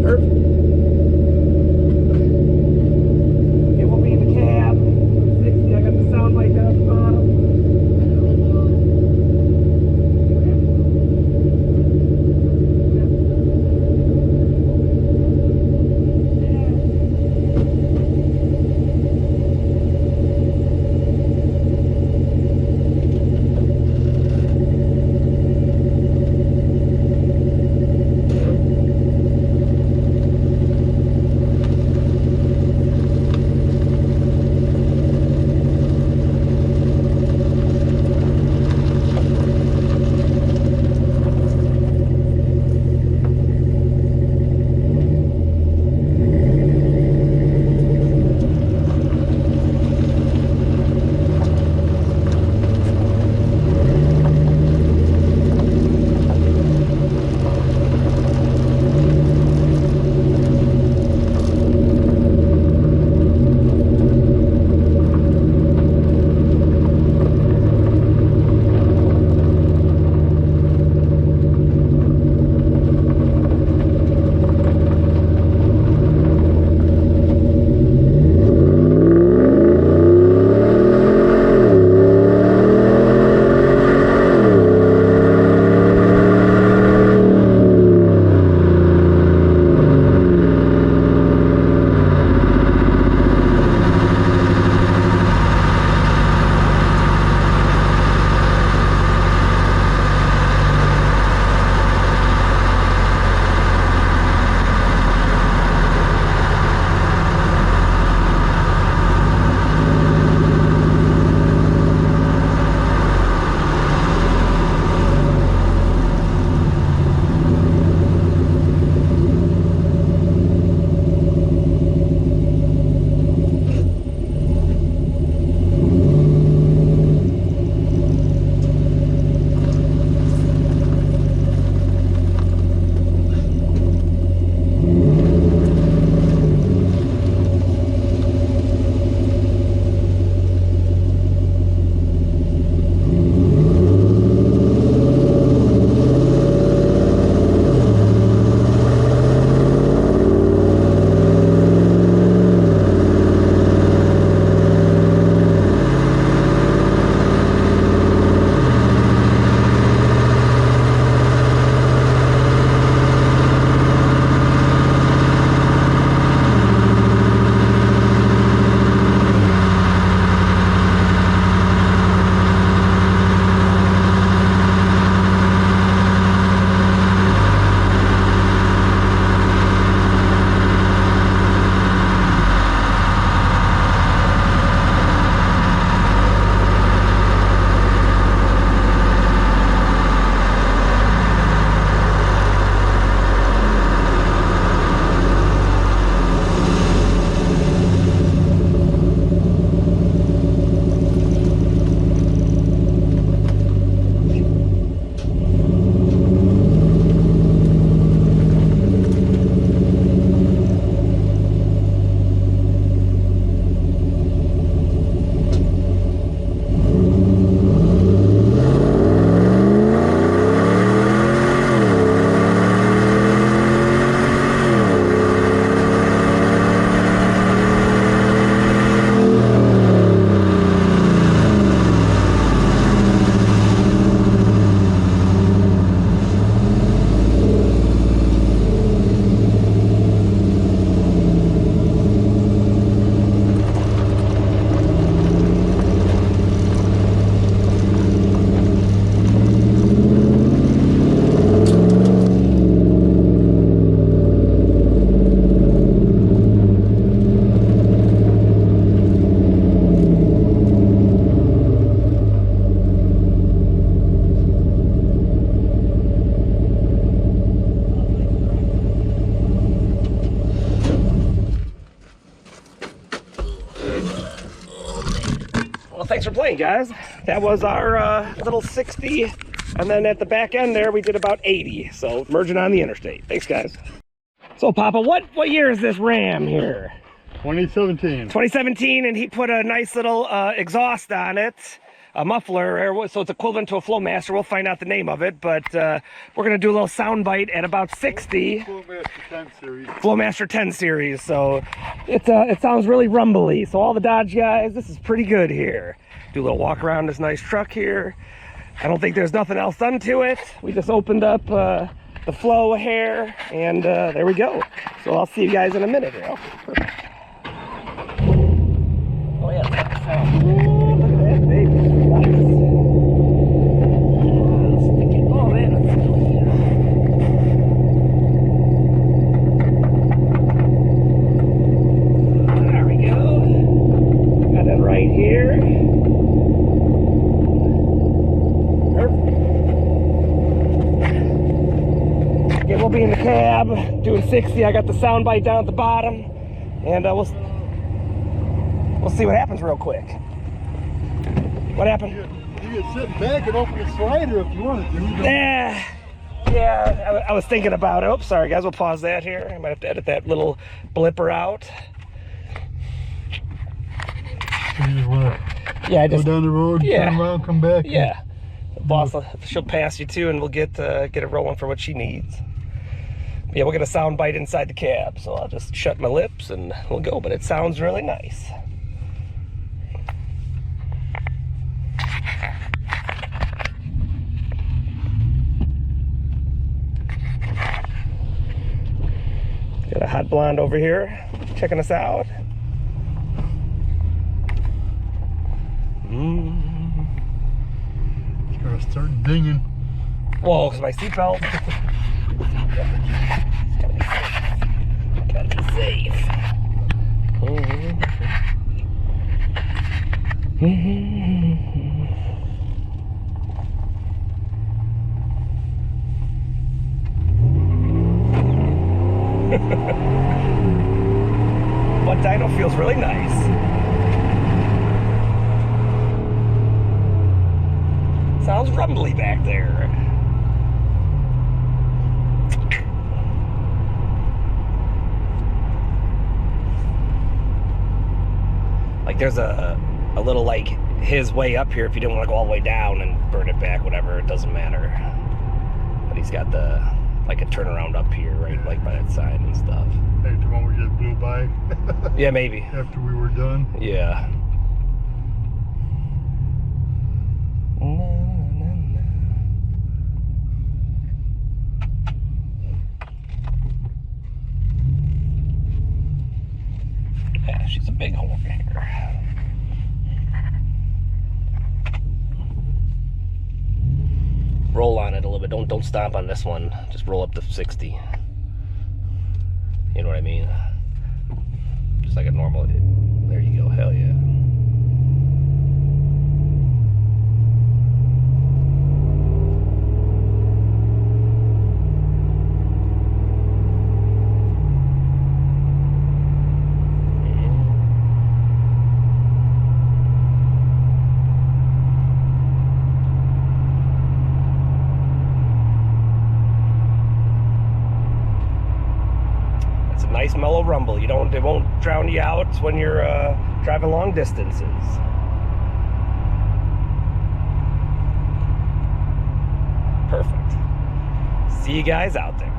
Perfect. It will be in the cab. 60. I got the sound mic down at the bottom. thanks for playing, guys. That was our little 60, and then at the back end there we did about 80, so merging on the interstate. Thanks, guys. So Papa, what year is this Ram here? 2017. 2017, and he put a nice little exhaust on it. muffler, so it's equivalent to a Flowmaster. We'll find out the name of it, but we're going to do a little sound bite at about 60. Flowmaster 10 series. Flowmaster 10 series, so it sounds really rumbly. So all the Dodge guys, this is pretty good here. Do a little walk around this nice truck here. I don't think there's nothing else done to it. We just opened up the flow hair, and there we go. So I'll see you guys in a minute here. Oh yeah, that's sound. Ooh, look at that baby. Nice. Stick it. Oh man, that's still here. There we go. Got it right here. Perfect. Okay, we'll be in the cab doing 60. I got the sound bite down at the bottom, and we'll see what happens real quick. What happened? You can sit back and open the slider if you wanted to. Yeah, I was thinking about it. Oops, sorry guys, we'll pause that here. I might have to edit that little blipper out. So you just want to go down the road, turn around, come back? Yeah. The boss, she'll pass you too, and we'll get it rolling for what she needs. Yeah, we'll get a sound bite inside the cab, so I'll just shut my lips and we'll go, but it sounds really nice. Got a hot blonde over here checking us out. It's gonna start dinging. Whoa, because my seatbelt. Gotta be safe. What dyno feels really nice. Sounds rumbly back there. Like there's a little like his way up here if you didn't want to go all the way down and burn it back, whatever, it doesn't matter. But he's got the like a turnaround up here, right, like by that side and stuff. Hey, the one we just blew by. Yeah, maybe. After we were done. Yeah. Yeah, she's a big horn here. Roll on it a little bit. Don't stomp on this one. Just roll up to 60. You know what I mean? Just like a normal. There you go. Hell yeah. Nice mellow rumble. It won't drown you out when you're driving long distances. Perfect. See you guys out there.